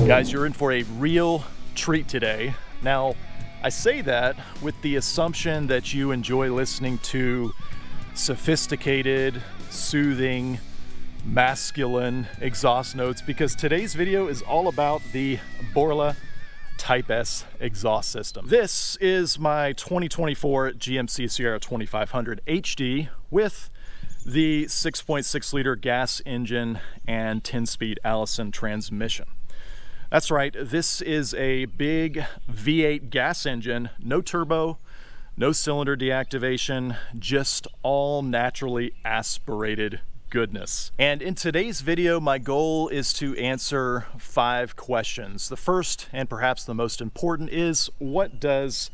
Guys, you're in for a real treat today. Now, I say that with the assumption that you enjoy listening to sophisticated, soothing, masculine exhaust notes, because today's video is all about the Borla Type S exhaust system. This is my 2024 GMC Sierra 2500 HD with the 6.6 liter gas engine and 10-speed Allison transmission. That's right, this is a big V8 gas engine, no turbo, no cylinder deactivation, just all naturally aspirated goodness. And in today's video, my goal is to answer 5 questions. The first, and perhaps the most important, is what does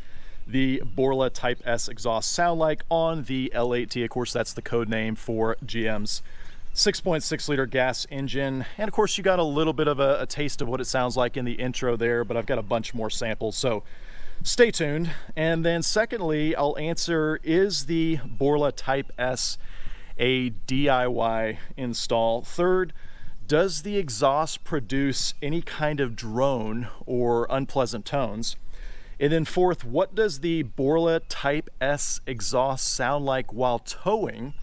the Borla Type S exhaust sound like on the L8T? Of course, that's the code name for GM's 6.6 liter gas engine. And of course, you got a little bit of a taste of what it sounds like in the intro there, but I've got a bunch more samples, so stay tuned. And then secondly, I'll answer, is the Borla Type S a DIY install? Third, does the exhaust produce any kind of drone or unpleasant tones? And then fourth, what does the Borla Type S exhaust sound like while towing?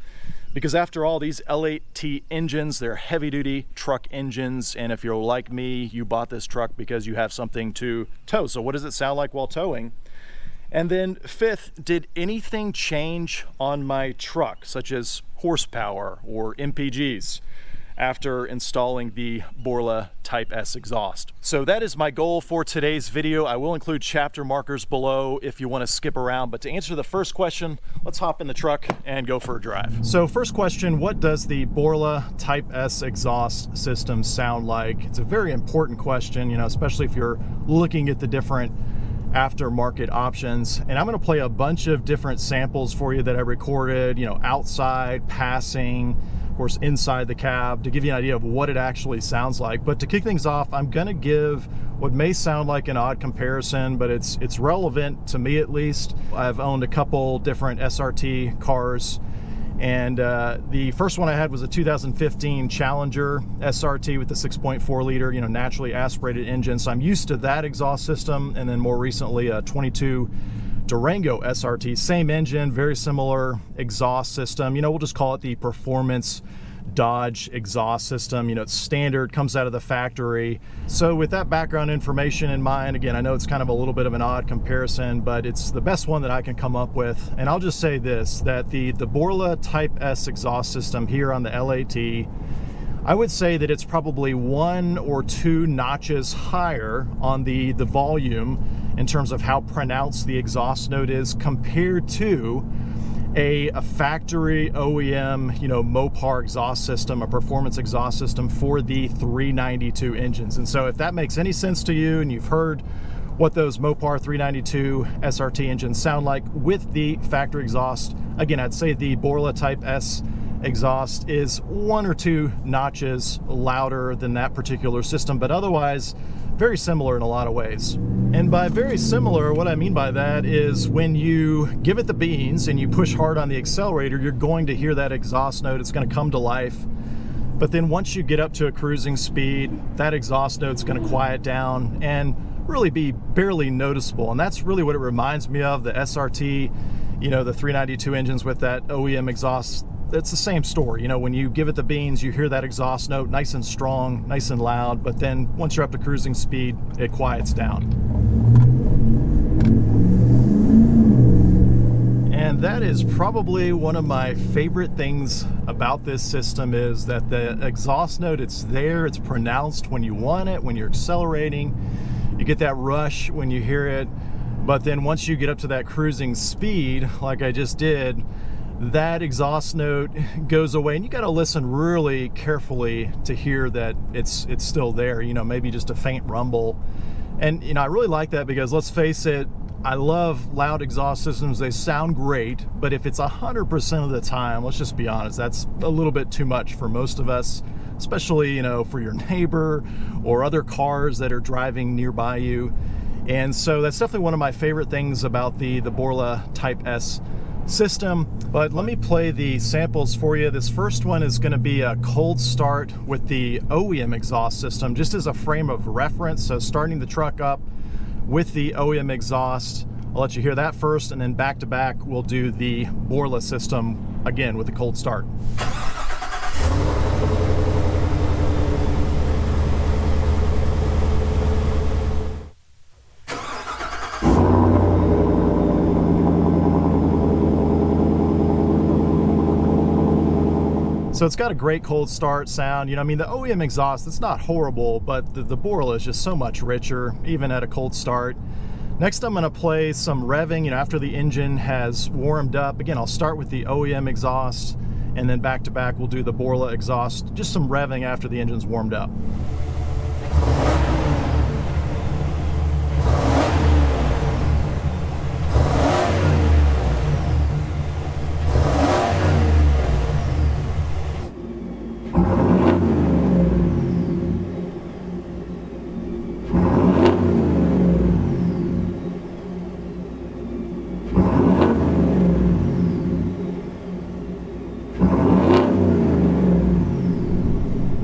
Because after all, these L8T engines, they're heavy duty truck engines. And if you're like me, you bought this truck because you have something to tow. So what does it sound like while towing? And then fifth, did anything change on my truck, such as horsepower or MPGs, after installing the Borla Type S exhaust? So that is my goal for today's video. I will include chapter markers below if you want to skip around, but to answer the first question, let's hop in the truck and go for a drive. So first question, what does the Borla Type S exhaust system sound like? It's a very important question, you know, especially if you're looking at the different aftermarket options. And I'm going to play a bunch of different samples for you that I recorded, you know, outside, passing, of course, inside the cab, to give you an idea of what it actually sounds like. But to kick things off, I'm going to give what may sound like an odd comparison, but it's relevant to me at least. I've owned a couple different SRT cars, and the first one I had was a 2015 Challenger SRT with the 6.4 liter, you know, naturally aspirated engine. So I'm used to that exhaust system. And then more recently, a 22 Durango SRT, same engine, very similar exhaust system. You know, we'll just call it the Performance Dodge exhaust system. You know, it's standard, comes out of the factory. So with that background information in mind, again, I know it's kind of a little bit of an odd comparison, but it's the best one that I can come up with. And I'll just say this, that the Borla Type S exhaust system here on the L8T, I would say that it's probably 1 or 2 notches higher on the volume in terms of how pronounced the exhaust note is compared to a factory OEM, you know, Mopar exhaust system, a performance exhaust system for the 392 engines. And so if that makes any sense to you and you've heard what those Mopar 392 SRT engines sound like with the factory exhaust, again, I'd say the Borla Type S exhaust is 1 or 2 notches louder than that particular system, but otherwise very similar in a lot of ways. And by very similar, what I mean by that is when you give it the beans and you push hard on the accelerator, you're going to hear that exhaust note. It's going to come to life. But then once you get up to a cruising speed, that exhaust note's going to quiet down and really be barely noticeable. And that's really what it reminds me of, the SRT, you know, the 392 engines with that OEM exhaust. It's the same story. You know, when you give it the beans, you hear that exhaust note nice and strong, nice and loud, but then once you're up to cruising speed, it quiets down. And that is probably one of my favorite things about this system, is that the exhaust note, it's there, it's pronounced when you want it, when you're accelerating. You get that rush when you hear it, but then once you get up to that cruising speed, like I just did, that exhaust note goes away, and you got to listen really carefully to hear that it's still there, you know, maybe just a faint rumble. And, you know, I really like that because, let's face it, I love loud exhaust systems. They sound great, but if it's 100% of the time, let's just be honest, that's a little bit too much for most of us, especially, you know, for your neighbor or other cars that are driving nearby you. And so that's definitely one of my favorite things about the Borla Type S system. But let me play the samples for you. This first one is going to be a cold start with the OEM exhaust system, just as a frame of reference. So starting the truck up with the OEM exhaust, I'll let you hear that first, and then back to back we'll do the Borla system again with the cold start. So it's got a great cold start sound. You know, I mean, the OEM exhaust, it's not horrible, but the Borla is just so much richer, even at a cold start. Next, I'm gonna play some revving, you know, after the engine has warmed up. Again, I'll start with the OEM exhaust, and then back to back, we'll do the Borla exhaust. Just some revving after the engine's warmed up.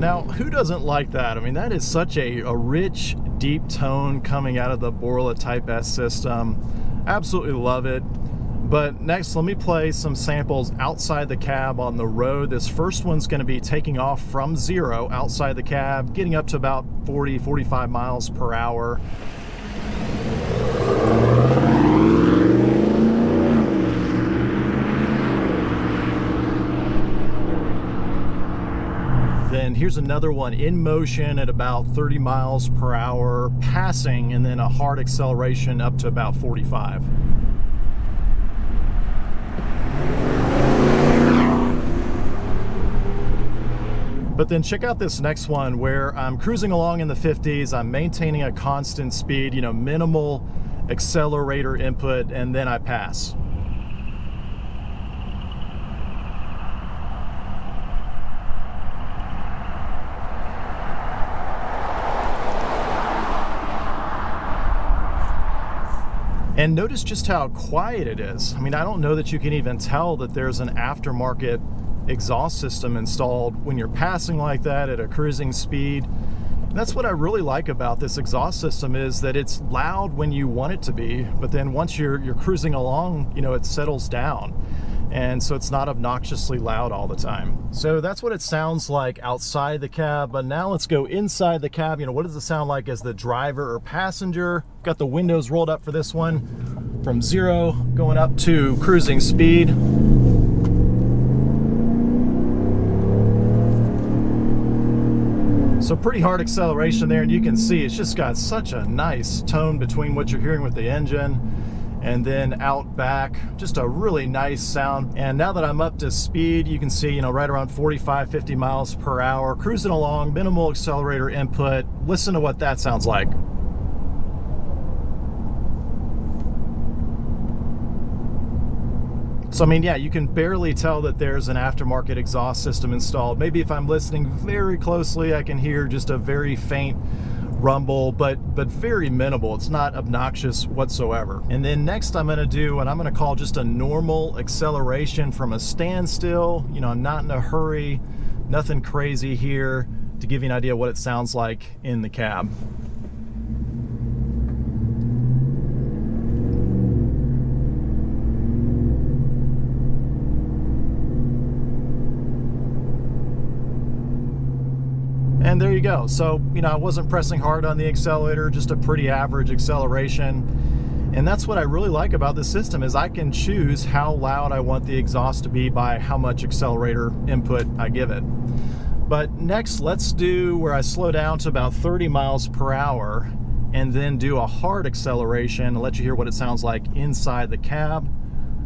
Now, who doesn't like that? I mean, that is such a rich, deep tone coming out of the Borla Type S system. Absolutely love it. But next, let me play some samples outside the cab on the road. This first one's going to be taking off from 0 outside the cab, getting up to about 40, 45 miles per hour. Then here's another one in motion at about 30 miles per hour, passing, and then a hard acceleration up to about 45. But then check out this next one where I'm cruising along in the 50s, I'm maintaining a constant speed, you know, minimal accelerator input, and then I pass. And notice just how quiet it is. I mean, I don't know that you can even tell that there's an aftermarket exhaust system installed when you're passing like that at a cruising speed. And that's what I really like about this exhaust system, is that it's loud when you want it to be, but then once you're cruising along, you know, it settles down. And so it's not obnoxiously loud all the time. So that's what it sounds like outside the cab. But now let's go inside the cab. You know, what does it sound like as the driver or passenger? Got the windows rolled up for this one, from 0 going up to cruising speed. So pretty hard acceleration there, and you can see it's just got such a nice tone between what you're hearing with the engine and then out back, just a really nice sound. And now that I'm up to speed, you can see, you know, right around 45, 50 miles per hour, cruising along, minimal accelerator input. Listen to what that sounds like. So, I mean, yeah, you can barely tell that there's an aftermarket exhaust system installed. Maybe if I'm listening very closely, I can hear just a very faint rumble, but very minimal. It's not obnoxious whatsoever. And then next I'm going to do what I'm going to call just a normal acceleration from a standstill. You know, I'm not in a hurry, nothing crazy here, to give you an idea what it sounds like in the cab. And there you go. So, you know, I wasn't pressing hard on the accelerator, just a pretty average acceleration. And that's what I really like about this system, is I can choose how loud I want the exhaust to be by how much accelerator input I give it. But next, let's do where I slow down to about 30 miles per hour and then do a hard acceleration and let you hear what it sounds like inside the cab.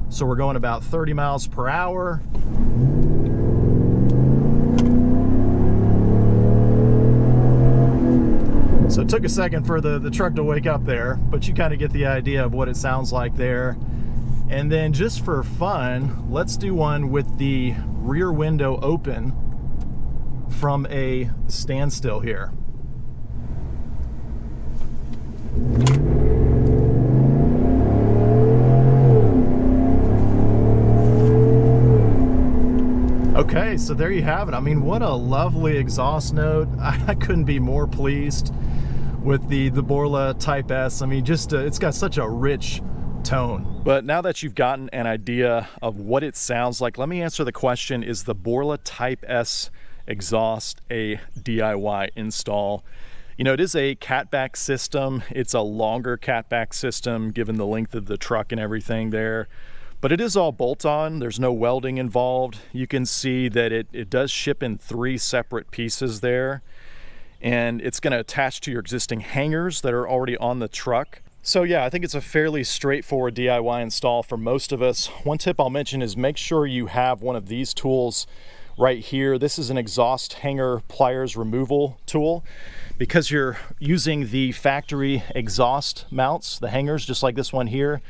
So we're going about 30 miles per hour. So it took a second for the truck to wake up there, but you kind of get the idea of what it sounds like there. And then just for fun, let's do one with the rear window open from a standstill here. Okay, so there you have it. I mean, what a lovely exhaust note. I couldn't be more pleased with the Borla Type S. I mean, just it's got such a rich tone. But now that you've gotten an idea of what it sounds like, let me answer the question, is the Borla Type S exhaust a DIY install? You know, it is a catback system. It's a longer catback system given the length of the truck and everything there. But it is all bolt-on. There's no welding involved. You can see that it does ship in 3 separate pieces there. And it's going to attach to your existing hangers that are already on the truck. So yeah, I think it's a fairly straightforward DIY install for most of us. One tip I'll mention is make sure you have one of these tools right here. This is an exhaust hanger pliers removal tool. Because you're using the factory exhaust mounts, the hangers, just like this one here,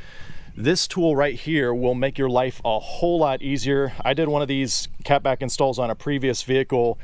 this tool right here will make your life a whole lot easier. I did one of these catback installs on a previous vehicle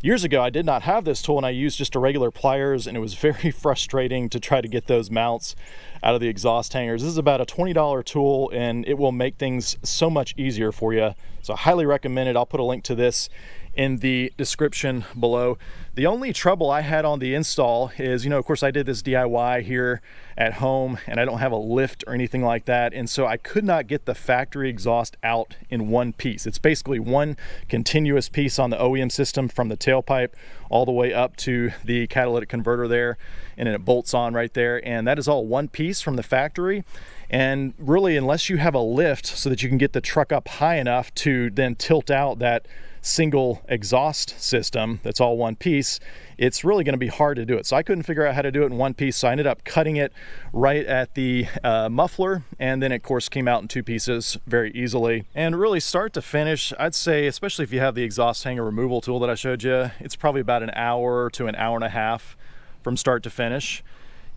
years ago. I did not have this tool and I used just a regular pliers, and it was very frustrating to try to get those mounts out of the exhaust hangers. This is about a $20 tool and it will make things so much easier for you. So I highly recommend it. I'll put a link to this in the description below. The only trouble I had on the install is, you know, of course I did this DIY here at home and I don't have a lift or anything like that, and so I could not get the factory exhaust out in one piece. It's basically one continuous piece on the OEM system from the tailpipe all the way up to the catalytic converter there, and then it bolts on right there, and that is all one piece from the factory. And really, unless you have a lift so that you can get the truck up high enough to then tilt out that single exhaust system that's all one piece, it's really going to be hard to do it. So I couldn't figure out how to do it in one piece, so I ended up cutting it right at the muffler, and then it, of course, came out in 2 pieces very easily. And really, start to finish, I'd say, especially if you have the exhaust hanger removal tool that I showed you, it's probably about an hour to an hour and a half from start to finish.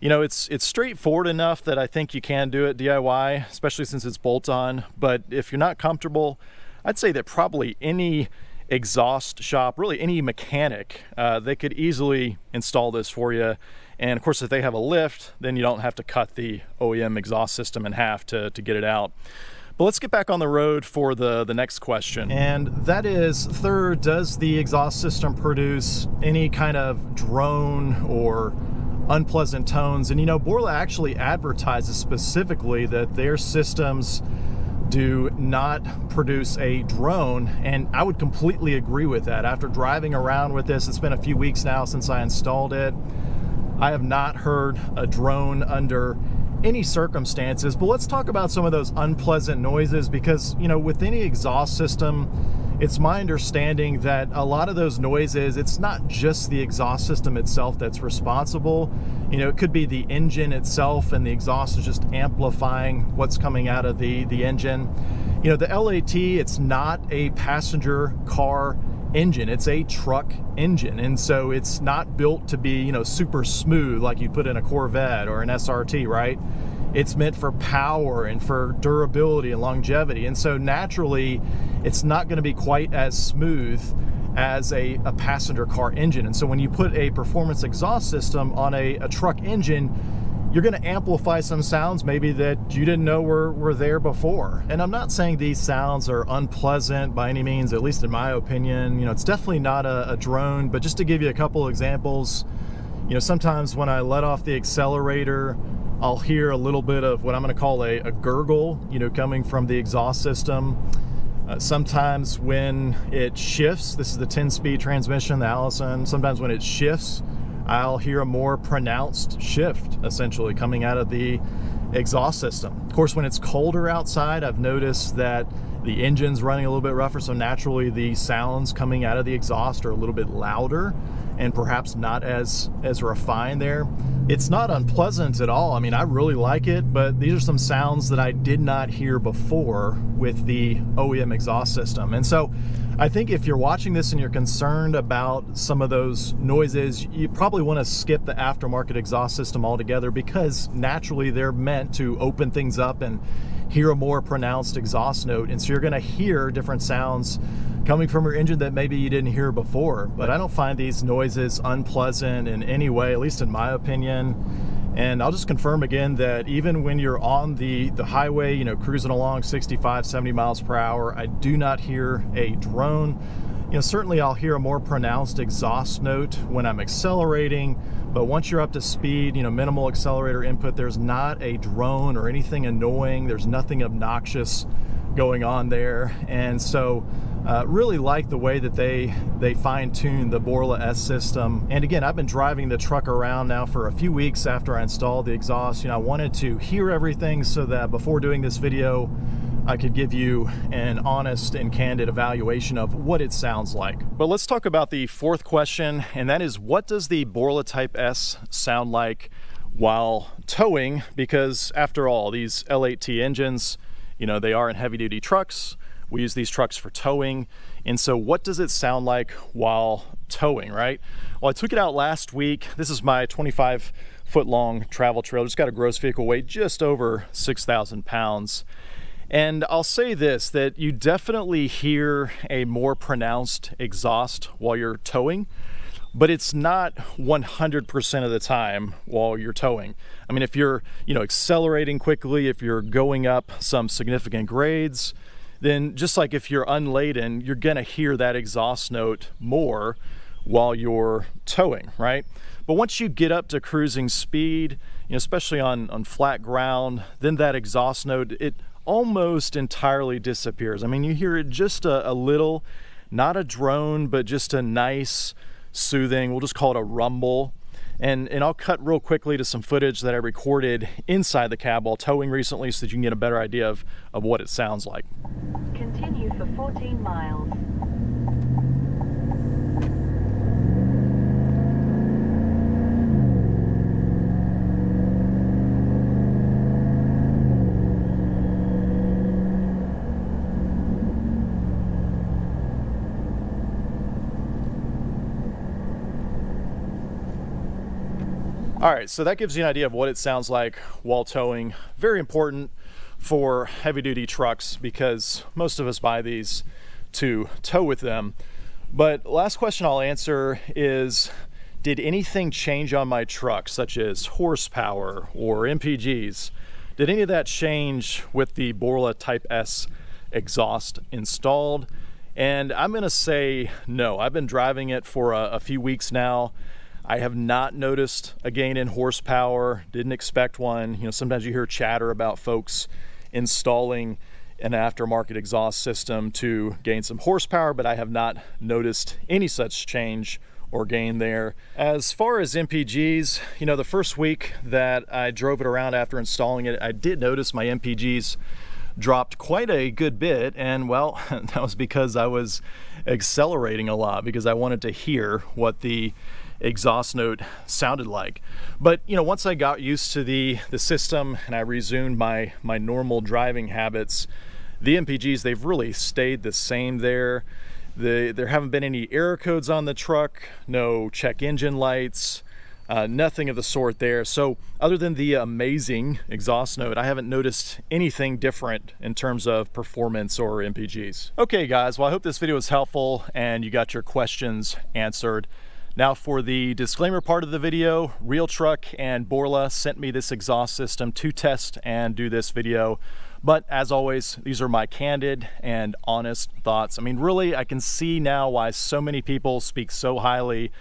You know, it's straightforward enough that I think you can do it DIY, especially since it's bolt-on. But if you're not comfortable, I'd say that probably any exhaust shop, really any mechanic, they could easily install this for you. And of course, if they have a lift, then you don't have to cut the OEM exhaust system in half to get it out. But let's get back on the road for the next question. And that is, third, does the exhaust system produce any kind of drone or unpleasant tones? And you know, Borla actually advertises specifically that their systems do not produce a drone, and I would completely agree with that. After driving around with this, it's been a few weeks now since I installed it, I have not heard a drone under any circumstances. But let's talk about some of those unpleasant noises, because you know, with any exhaust system, it's my understanding that a lot of those noises, it's not just the exhaust system itself that's responsible. You know, it could be the engine itself, and the exhaust is just amplifying what's coming out of the engine. You know, the LAT, it's not a passenger car engine, it's a truck engine, and so it's not built to be, you know, super smooth like you put in a Corvette or an SRT, right? It's meant for power and for durability and longevity, and so naturally it's not going to be quite as smooth as a passenger car engine. And so when you put a performance exhaust system on a truck engine, you're going to amplify some sounds maybe that you didn't know were there before. And I'm not saying these sounds are unpleasant by any means, at least in my opinion. You know, it's definitely not a drone, but just to give you a couple of examples, you know, sometimes when I let off the accelerator, I'll hear a little bit of what I'm going to call a gurgle, you know, coming from the exhaust system. Sometimes when it shifts, this is the 10-speed transmission, the Allison, sometimes when it shifts, I'll hear a more pronounced shift, essentially, coming out of the exhaust system. Of course, when it's colder outside, I've noticed that the engine's running a little bit rougher, so naturally the sounds coming out of the exhaust are a little bit louder and perhaps not as refined there. It's not unpleasant at all. I mean, I really like it, but these are some sounds that I did not hear before with the OEM exhaust system. And so I think if you're watching this and you're concerned about some of those noises, you probably want to skip the aftermarket exhaust system altogether, because naturally they're meant to open things up and hear a more pronounced exhaust note. And so you're going to hear different sounds coming from your engine that maybe you didn't hear before. But I don't find these noises unpleasant in any way, at least in my opinion. And I'll just confirm again that even when you're on the highway, you know, cruising along 65, 70 miles per hour, I do not hear a drone. certainly I'll hear a more pronounced exhaust note when I'm accelerating, but once you're up to speed, minimal accelerator input, there's not a drone or anything annoying. There's nothing obnoxious going on there. And so really like the way that they fine-tuned the Borla S system. And again, I've been driving the truck around now for a few weeks after I installed the exhaust. I wanted to hear everything so that before doing this video, I could give you an honest and candid evaluation of what it sounds like. But let's talk about the fourth question, and that is, what does the Borla Type S sound like while towing? Because after all, these L8T engines, they are in heavy-duty trucks. We use these trucks for towing. And so what does it sound like while towing, right? Well, I took it out last week. This is my 25-foot-long travel trailer. It's got a gross vehicle weight just over 6,000 pounds. And I'll say this, that you definitely hear a more pronounced exhaust while you're towing, but it's not 100% of the time while you're towing. I mean, if you're, accelerating quickly, if you're going up some significant grades, then just like if you're unladen, you're gonna hear that exhaust note more while you're towing, right? But once you get up to cruising speed, especially on flat ground, then that exhaust note, it almost entirely disappears. I mean, you hear it just a little, not a drone, but just a nice, soothing, we'll just call it a rumble. And I'll cut real quickly to some footage that I recorded inside the cab while towing recently so that you can get a better idea of what it sounds like. Continue for 14 miles. All right, so that gives you an idea of what it sounds like while towing. Very important for heavy-duty trucks because most of us buy these to tow with them. But last question I'll answer is, did anything change on my truck, such as horsepower or MPGs? Did any of that change with the Borla Type S exhaust installed? And I'm gonna say no. I've been driving it for a few weeks now. I have not noticed a gain in horsepower, didn't expect one. Sometimes you hear chatter about folks installing an aftermarket exhaust system to gain some horsepower, but I have not noticed any such change or gain there. As far as MPGs, the first week that I drove it around after installing it, I did notice my MPGs dropped quite a good bit, and well, that was because I was accelerating a lot because I wanted to hear what the exhaust note sounded like. But once I got used to the system and I resumed my normal driving habits, the MPGs, they've really stayed the same there. There haven't been any error codes on the truck, no check engine lights, nothing of the sort there. So other than the amazing exhaust note, I haven't noticed anything different in terms of performance or MPGs. Okay guys, well I hope this video was helpful and you got your questions answered. Now for the disclaimer part of the video, Real Truck and Borla sent me this exhaust system to test and do this video. But as always, these are my candid and honest thoughts. I mean, really, I can see now why so many people speak so highly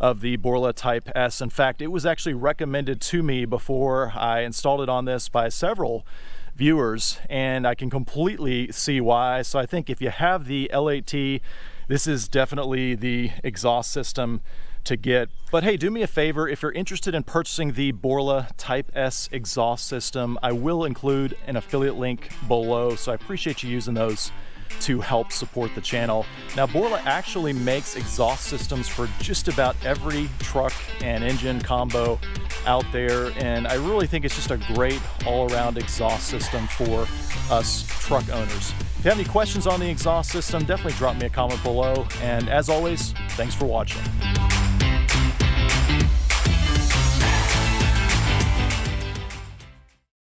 of the Borla Type S. In fact, it was actually recommended to me before I installed it on this by several viewers, and I can completely see why. So I think if you have the L8T, this is definitely the exhaust system to get. But hey, do me a favor, if you're interested in purchasing the Borla Type S exhaust system, I will include an affiliate link below, so I appreciate you using those to help support the channel. Now, Borla actually makes exhaust systems for just about every truck and engine combo out there, and I really think it's just a great all-around exhaust system for us truck owners. If you have any questions on the exhaust system, definitely drop me a comment below, and as always, thanks for watching.